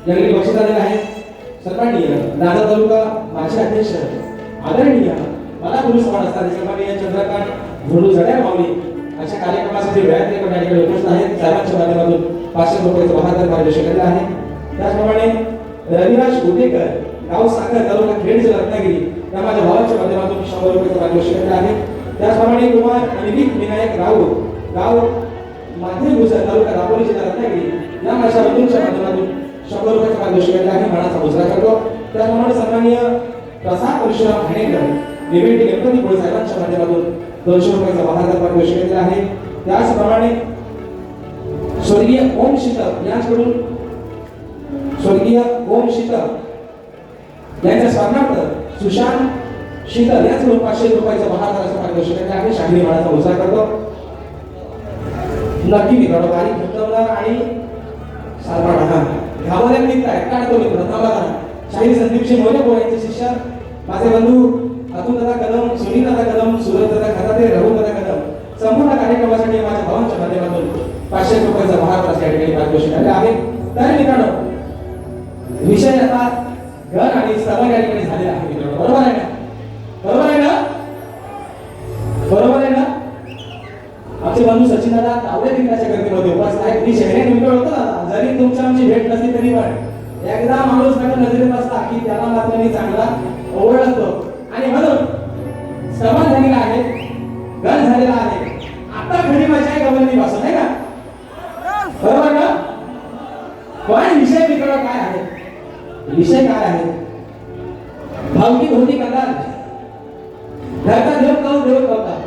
यावेळी बक्षीस आलेलं आहे सर्वांनी दादा तालुका माजी अध्यक्ष आदरणीय मला पुरुष समाज असतात सन्माननीय चंद्रकांत धोंडू जड्या माऊली अशा कार्यक्रमासाठी वेळात एक ठिकाणी उपस्थित आहेत साहेबांच्या माध्यमातून 500 रुपयाचं बहादर पारितोषिक केलेलं आहे त्याचप्रमाणे रविराज उदेकर गाव साखर तालुका खेड जिल्हा रत्नागिरी या माझ्या भावाच्या माध्यमातून 100 रुपयाचं पारितोषिक केलेलं आहे त्याचप्रमाणे कुमार अनिल विनायक राऊत गाव माध्यम गुजर तालुका दापोली जिल्हा रत्नागिरी या माझ्या बंधूंच्या माध्यमातून 100 रुपयाचं पारितोषिक केलेलं आहे मानाचा मुजरा करतो त्याचप्रमाणे सन्माननीय प्रसाद परशुराम खाणेकर निवेटी गणपती पुळे साहेबांच्या माध्यमातून 200 रुपयाचं बहादर पारितोषिक केलेलं आहे त्याचप्रमाणे स्वर्गीय ओम शीतल यांच्याकडून स्वर्गीय ओम शीतल यांच्या स्मरणार्थ सुशांत शीतल यांच्याकडून 500 रुपयाचं बहादर असं पारितोषिक केलेलं आहे शाहिरी मानाचा मुजरा करतो नक्की मित्रांनो बारीक घटवणार आणि सालपाडा हा गावाला निघताय काढतो मित्र थांबा शाहीर संदीपशी मोरे यांचे शिष्य माझे बंधू अतुल दादा कदम सुनील दादा कदम सूरज दादा खराते रघु दादा कदम संपूर्ण कार्यक्रमासाठी माझ्या भावांच्या माध्यमातून 500 रुपयाचा बहादर या ठिकाणी पारितोषिक आले आहे तर मित्रांनो विषय आता घर आणि सभा या ठिकाणी झालेला आहे मित्रांनो बरोबर आहे ना बरोबर आहे ना बरोबर आहे ना आमचे बंधू सचिन दादा तावडे दिग्गजाच्या गर्दीमध्ये उपस्थित आहेत मी शहरात निवडलो होतो दादा जरी तुमची आमची भेट नसली तरी पण एकदा माणूस माझ्या नजरेत असला की त्याला मात्र मी चांगला ओळखतो आणि म्हणून सभा झालेला आहे गण झालेला आहे आता घरी माझ्या गवंडी पासून आहे का बरोबर ना पण विषय मित्र काय आहे विषय काय आहे भावकी धोती कंदार घरचा देव कळून देव कळता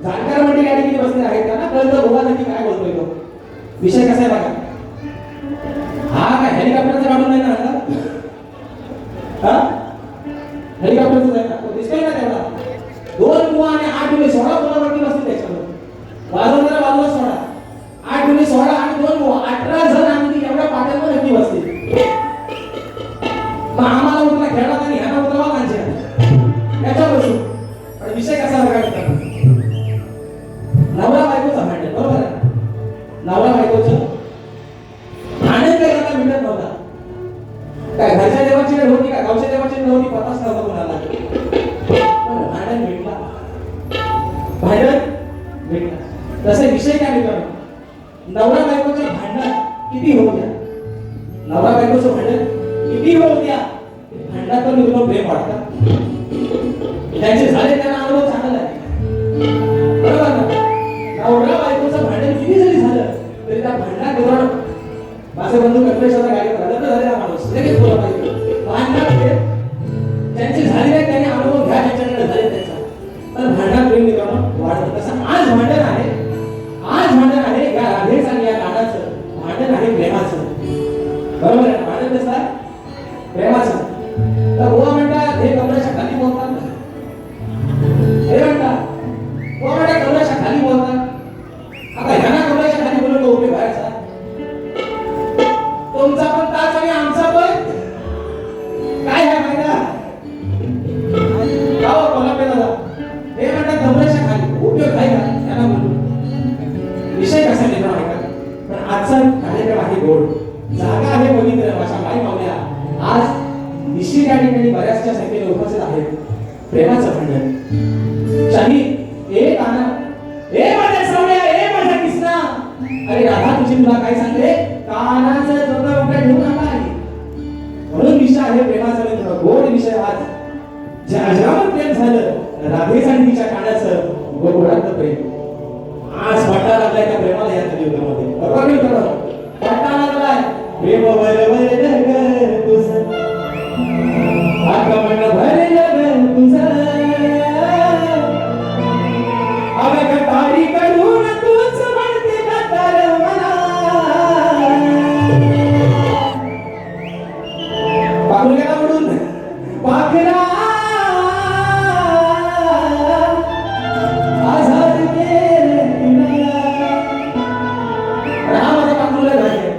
जाणकार मंडळी या ठिकाणी बसले आहेत त्यांना कळतं बघा नक्की काय बोलतोय तो विषय कसा आहे बघा हा काय हेलिकॉप्टरचा काढून नाही ना हा हेलिकॉप्टरचं आहे ना तो दिसतोय ना तेवढा 2 बुवा आणि 8 गुणे 16 कोणावरती बसतील त्याच्यावर वाजवणारा वाजवा 16 8 गुणे 16 आणि 2 बुवा 18 जण आम्ही एवढ्या पाट्यांवर नक्की बसतील मग आम्हाला उतरा खेळात आणि ह्यांना उतरावा कांच्या त्याच्यावर बसू पण विषय कसा बघायचा नवरा बायकोचा भांडण बरोबर आहे नवरा बायकोचं भांडण काही आता मिळत नव्हता काय घरच्या देवाची वेळ होती का गावच्या देवाची वेळ होती पताच नव्हता कोणाला पण भांडण भेटला तसे विषय काय मिळतो नवरा बायकोचं भांडण किती होऊ द्या नवरा बायकोचं भांडण किती होऊ द्या भांडणात पण तुला प्रेम वाटतं त्यांचे झाले त्यांना अनुभव चांगला आहे बरोबर ना नवरा बायकोचं भांडण किती जरी झालं तरी त्या भांडणात धोरण माझे बंधू कल्पेशाचा कार्यक्रम लग्न झालेला माणूस लगेच बोला पाहिजे भांडणात त्यांचे झालेले त्यांनी अनुभव घ्या ज्याच्याकडे झाले त्याचा तर भांडणात प्रेम मित्रांनो वाढतं तसं आज भांडण आहे या राधेचं आणि या कानाचं भांडण आहे प्रेमाचं बरोबर आहे भांडण कसं आहे प्रेमाचं तर बुवा म्हणतात हे कमरेच्या खाली बोलतात हे म्हणतात बुवा म्हणतात कमरेच्या खाली बोलतात आता ह्यांना कमरेच्या खाली बोलून तो उपयोग व्हायचा तुमचा पण ताच आणि आमचा पण काय आहे फायदा गाव कोणा पेला हे म्हणतात कमरेच्या खाली उपयोग आहे का त्यांना बोलून विषय कसा निर्माण आहे का पण आजचा कार्यक्रम आहे गोड जागा आहे पवित्र अशा माई मावल्या आज निश्चित या ठिकाणी बऱ्याचशा संख्येने उपस्थित आहेत प्रेमाचं भांडण शाही ए काना ए माझ्या सावळ्या ए माझ्या किसना अरे राधा तुझी तुला काय सांगते कानाचं जोडा उघडा ठेवू नका म्हणून विषय आहे प्रेमाचा मित्र गोड विषय आज ज्या अजरावर प्रेम झालं राधेचं आणि तिच्या कानाचं गोडाचं प्रेम आज वाटा लागलाय त्या प्रेमाला या युगामध्ये बरोबर मित्रांनो वाटा लागलाय प्रेम बरोबर ढग तुझं आगमन भरलं तुझं अवघ तारी करून तूच म्हणते कतार मला पाखरू गेला म्हणून पाखरा आझाद केले तुला हा माझा पाखरूला झाले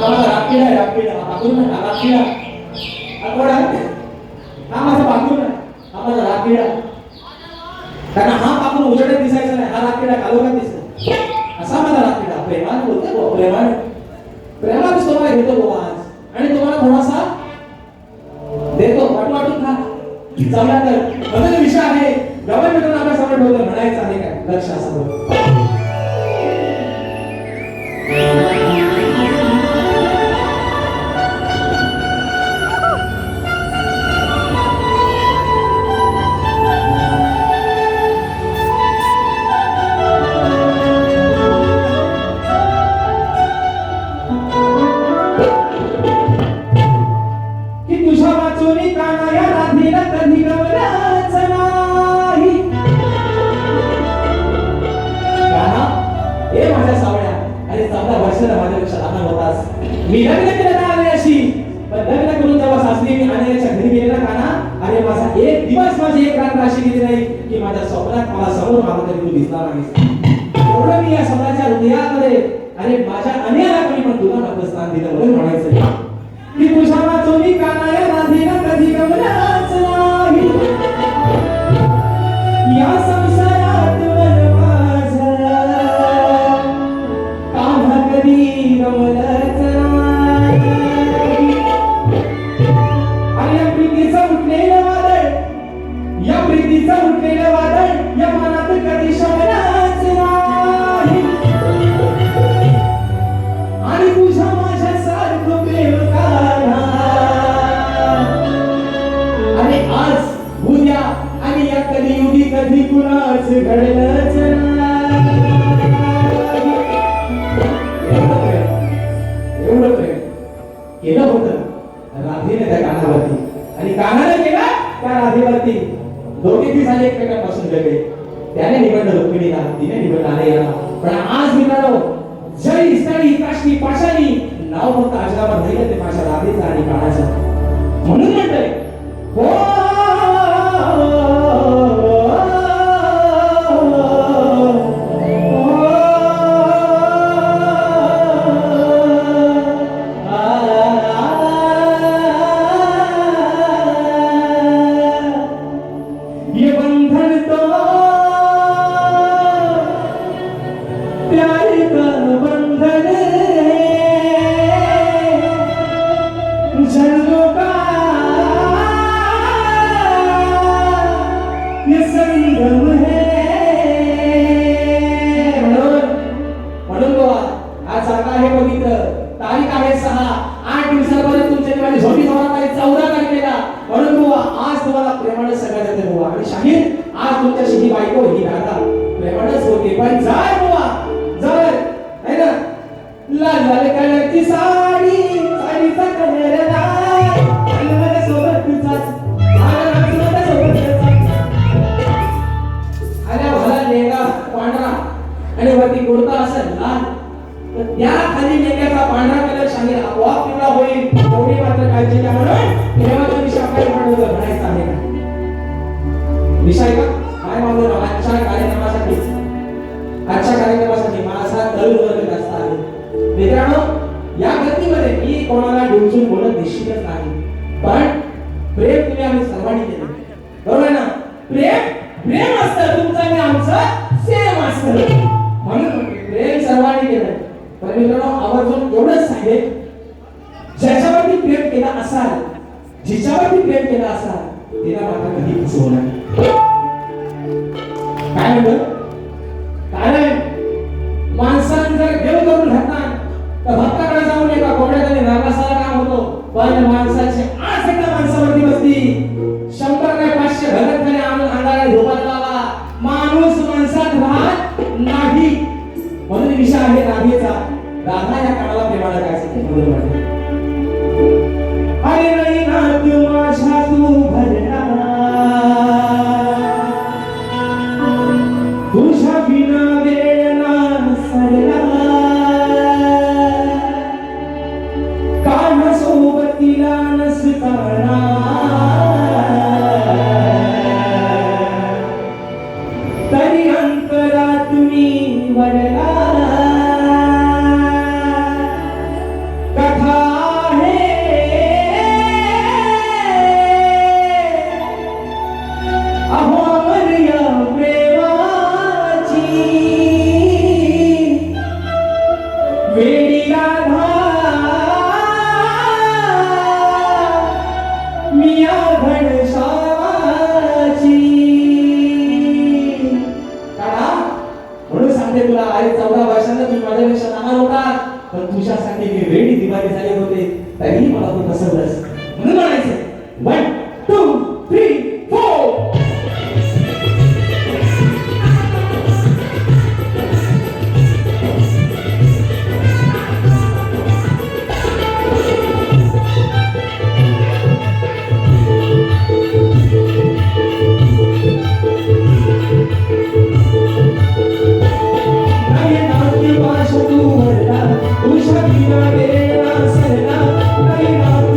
हा माझा रापकिडा पाखरू ना रापकिडा हा माझा पाखरू ना हा माझा रापकिडा कारण हा पाखरू उजेडात दिसायचा नाही हा रापकिडा कालोखात दिसतो असा माझा रापकिडा प्रेमाने बोलतो प्रेमाने तुम्हाला घेतो बाबा आज आणि तुम्हाला थोडासा देतो वाटून खा जमला तर बदल विषय आहे गवळ मित्रांनो आपल्या समोर ठेवलं म्हणायचं आहे काय लक्ष असं मी लग्न केलं ना अशी पण लग्न करून जेव्हा सासरी मी आण्याच्या घरी गेलेला काना अरे माझा एक दिवस माझी एक रात्र अशी गेली नाही की माझ्या स्वप्नात मला समोर मला तरी तू दिसला नाही एवढं मी या स्वप्नाच्या हृदयामध्ये अरे माझ्या अन्याला कोणी पण तुला माझं स्थान दिलं म्हणून म्हणायचं की तुझ्या वाचोनी कानाया राधीला कधी गमनाच नाही या संसारात मन माझा कान्हा कधी गमनाच प्रीतीचं उठलेलं वादळ या मनात कधी शमनाच नाही आणि तुझ्या माझ्या सारखं प्रेम काढा आणि आज उद्या आणि या कलियुगी कधी कुणाच घडलंच एवढं प्रेम केलं होतं राधेने त्या कानावरती आणि कानाने केला त्या राधेवरती दोघे ती झाले एकमेकांपासून वेगळे त्याने निवडलं रुक्मिणीला तिने निवडलं आनंदला पण आज मित्रांनो जरी स्थळी काष्टी पाशानी नाव फक्त अजरावर राहिलं ते माझ्या राधेचं आणि कानाचं म्हणून म्हणतोय हो ये बंधन तो प्यार का बंधन है जन्मों का ये संगम है म्हणून बाबा आज सारखा आहे पवित्र तारीख आहे 6-8 दिवसापर्यंत तुमच्या माझी झोपी जोरात आहे 14 तारखेला म्हणून बाबा आज तुम्हाला प्रेमाने सगळ्यात येते बाबा आणि शाहीर आज तुमच्याशी ही बायको ही राधा प्रेमानेच होते पण जाय बाबा जाय है ना लाल लाल कलरची साडी साडीचा कलर लाल कलर सोबत तुझाच आल्या भला लेंगा पांढरा आणि वरती कुर्ता असेल लाल तर त्या खाली लेंग्याचा पांढरा कलर शाहीर आपोआप पिवळा होईल एवढी मात्र काळजी घ्या म्हणून प्रेमाचा विषय आपल्याला म्हणायचा आहे का विषय का काय मागून आजच्या कार्यक्रमासाठी माझा तरुण वर्ग जास्त आहे मित्रांनो या गतीमध्ये मी कोणाला डोचून बोलत निश्चितच नाही पण प्रेम तुम्ही आम्ही सर्वांनी केलं बरोबर ना प्रेम असतं तुमचं आणि आमचं सेम असतं म्हणून प्रेम सर्वांनी केलं पण मित्रांनो आवर्जून एवढंच सांगेल ज्याच्यावरती प्रेम केला असाल जिच्यावरती प्रेम केला असाल तिला मात्र कधी फसवणार काय म्हणतो कारण माणसाने जर देव करून घातला तर भक्ताकडे जाऊन एका कोंबड्याकडे नागासाला काम होतो पण माणसाची आस एकदा माणसावरती बसली 100 काय 500 घरात खाली आणून अंगाला झोपायला लावा माणूस माणसात राहत नाही म्हणून विषय आहे राधेचा राधा या काळाला प्रेमाला काय सांगितलं अरे नाही ना तू माझ्या तू भरला तुझ्या बिना वेळ ना सरला कान्हा सोबतीला नसताना तरी अंतरात मी वळला कथा आहे अहो अमर्या प्रेमाची वेडी राधा मी घनश्यामाची काढा म्हणून सांगते तुला अरे 14 वर्षांना तुम्ही माझ्यापेक्षा लहान होता पण तुझ्यासाठी मी वेडी दिवाळी झाले होते तरीही मला तू फसवलंस म्हणून म्हणायचं 1 2 3 4 तुझ्या बिना वेळ सरला नाही ना तू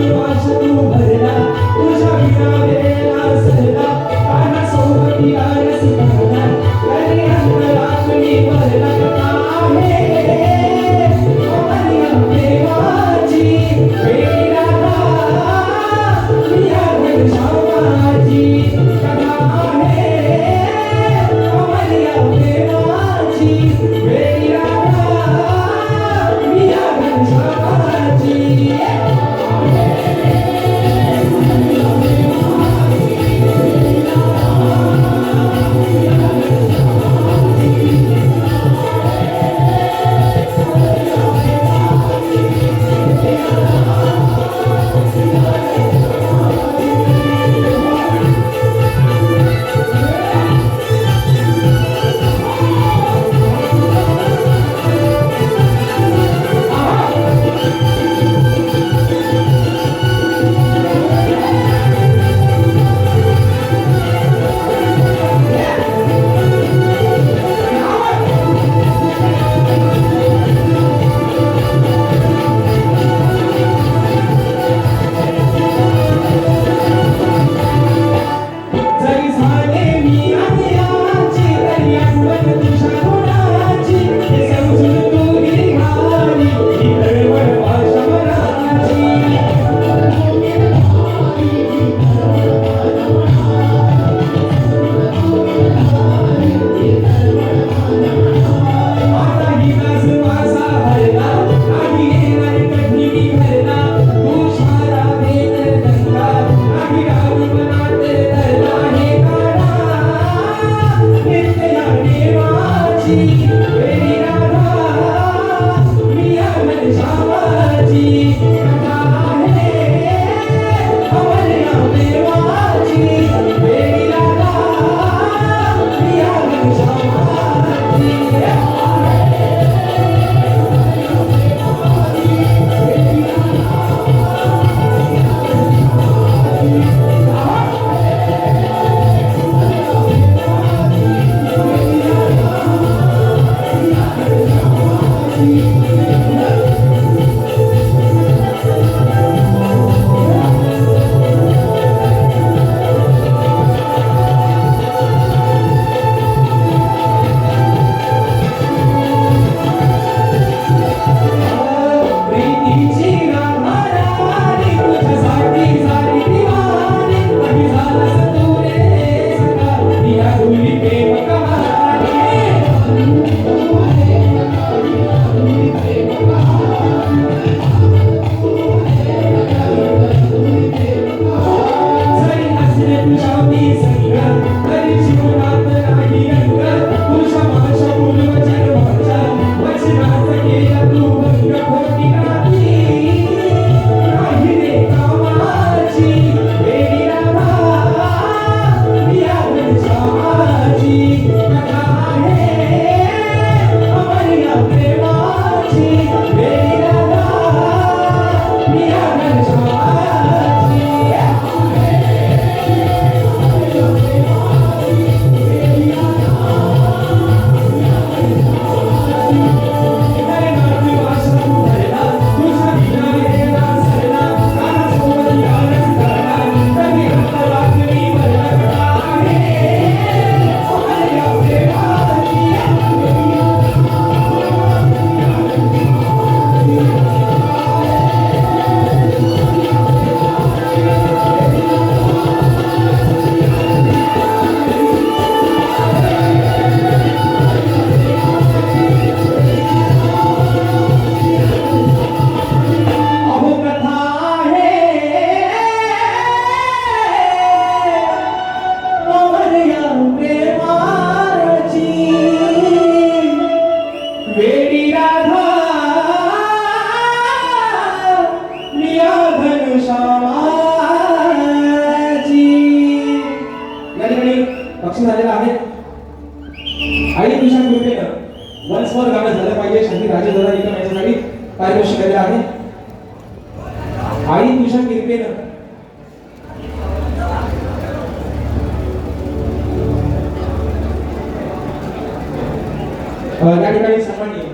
या ठिकाणी सन्माननीय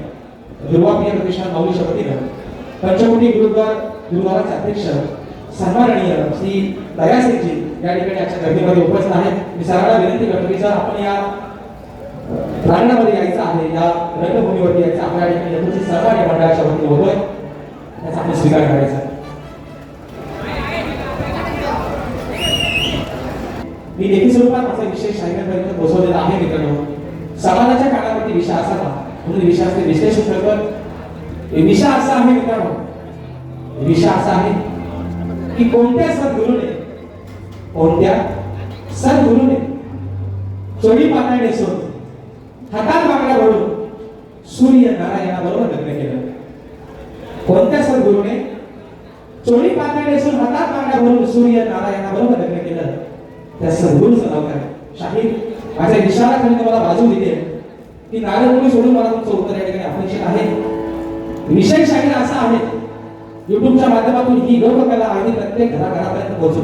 दुर्वाप्रिय प्रतिष्ठान माऊलीच्या वतीनं पंचकोटी गुरुद्वाराचे अध्यक्ष सन्माननीय श्री दयासिंगजी या ठिकाणी आजच्या गर्दीमध्ये उपस्थित आहेत. मी सर्वांना विनंती करतो की जर आपण या प्रांगणामध्ये यायचं आहे, या रंगभूमीवरती यायचं, आपल्या ठिकाणी यथोचित सहकार्य या मंडळाच्या वतीने होतोय, त्याचा आपण स्वीकार करायचा. मी लेखी स्वरूपात माझा विषय शाहीरांपर्यंत पोहोचवलेला आहे. मित्रांनो, समाजाच्या कानावरती विषय असावा म्हणून विषयाचे विश्लेषण करतो. विषय असा आहे मित्रांनो, विषय असा आहे की कोणत्या सद्गुरूने चोळी पातळ नेसून हातात बांगड्या भरून सूर्य नारायणाबरोबर लग्न केलं. कोणत्या सद्गुरूने चोळी पातळ नेसून हातात बांगड्या भरून सूर्य नारायणाबरोबर लग्न केलं, त्या सद्गुरूचं नाव काय? शाहीर माझ्या विचाराखाली मला बाजू दिली की नारदमुनी सोडून मला तुमचं उत्तर या ठिकाणी अपेक्षित आहे. विषय शाहीर असा आहे, युट्यूबच्या माध्यमातून ही लोककला आणि प्रत्येक घराघरापर्यंत पोहोचू.